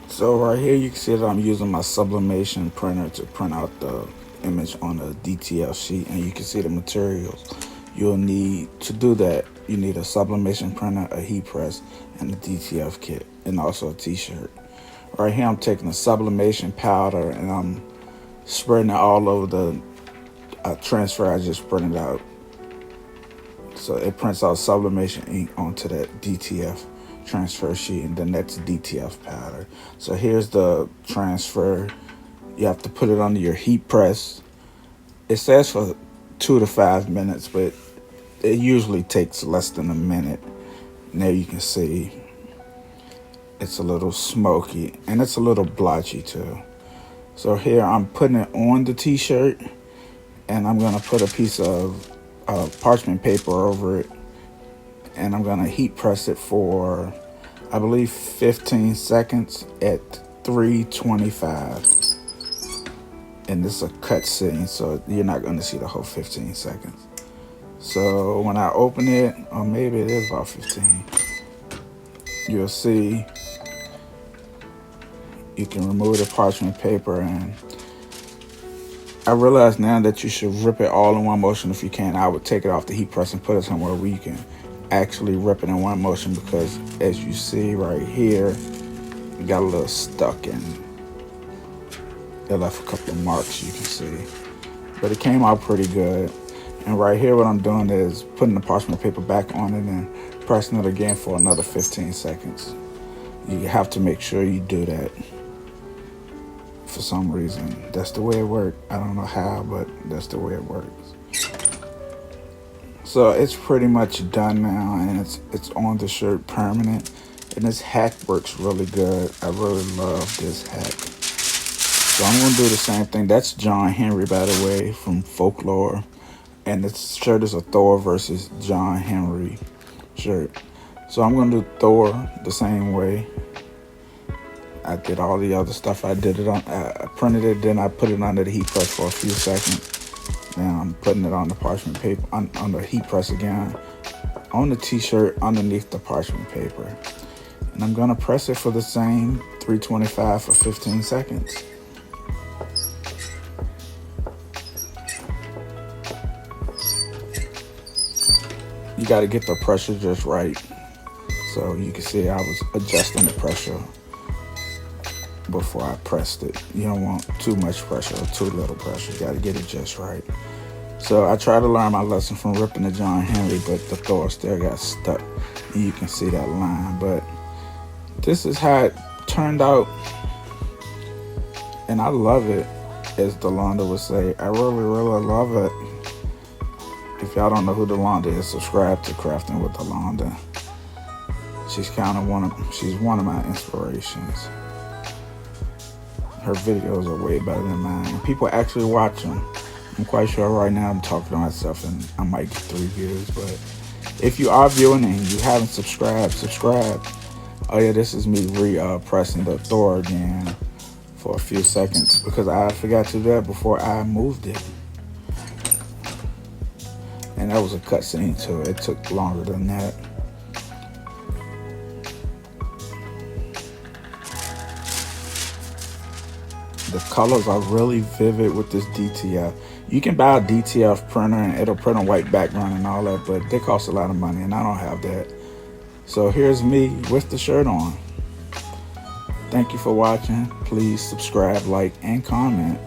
So right here you can see that I'm using my Sublimation printer to print out the image on a DTF sheet, and you can see the materials you'll need to do that. You need a Sublimation printer, a heat press, and a DTF kit, and also a t-shirt. Right here I'm taking a sublimation powder and I'm spreading it all over the transfer I just printed out. So it prints out sublimation ink onto that DTF transfer sheet, and then that's DTF powder. So here's the transfer. You have to put it under your heat press. It says for 2 to 5 minutes, but it usually takes less than a minute. Now you can see it's a little smoky and it's a little blotchy too. So here I'm putting it on the t-shirt, and I'm gonna put a piece of parchment paper over it, and I'm gonna heat press it for, I believe, 15 seconds at 325. And this is a cut scene, so you're not gonna see the whole 15 seconds. So when I open it, or maybe it is about 15, you'll see you can remove the parchment paper. And I realize now that you should rip it all in one motion if you can. I would take it off the heat press and put it somewhere where you can actually rip it in one motion, because as you see right here, it got a little stuck and it left a couple of marks you can see. But it came out pretty good. And right here what I'm doing is putting the parchment paper back on it and pressing it again for another 15 seconds. You have to make sure you do that. For some reason, that's the way it works. I don't know how, but that's the way it works. So it's pretty much done now, and it's on the shirt permanent. And this hack works really good. I really love this hack. So I'm gonna do the same thing. That's John Henry, by the way, from Folklore. And this shirt is a Thor versus John Henry shirt. So I'm gonna do Thor the same way. I did all the other stuff. I printed it, then I put it under the heat press for a few seconds. Now I'm putting it on the parchment paper, on the heat press again, on the t-shirt underneath the parchment paper. And I'm gonna press it for the same 325 for 15 seconds. You gotta get the pressure just right. So you can see I was adjusting the pressure before I pressed it. You don't want too much pressure or too little pressure. You gotta get it just right. So I tried to learn my lesson from ripping the John Henry, but the Thor still got stuck. And you can see that line. But this is how it turned out. And I love it, as Delonda would say. I really, really love it. If y'all don't know who Delonda is, subscribe to Crafting with Delonda. She's one of my inspirations. Her videos are way better than mine. People actually watch them. I'm quite sure right now I'm talking to myself and I might get 3 views. But if you are viewing and you haven't subscribed, subscribe. Oh yeah, this is me pressing the Thor again for a few seconds, because I forgot to do that before I moved it. And that was a cut scene too. It took longer than that. The colors are really vivid with this DTF. You can buy a DTF printer and it'll print a white background and all that, but they cost a lot of money and I don't have that. So here's me with the shirt on. Thank you for watching. Please subscribe, like, and comment.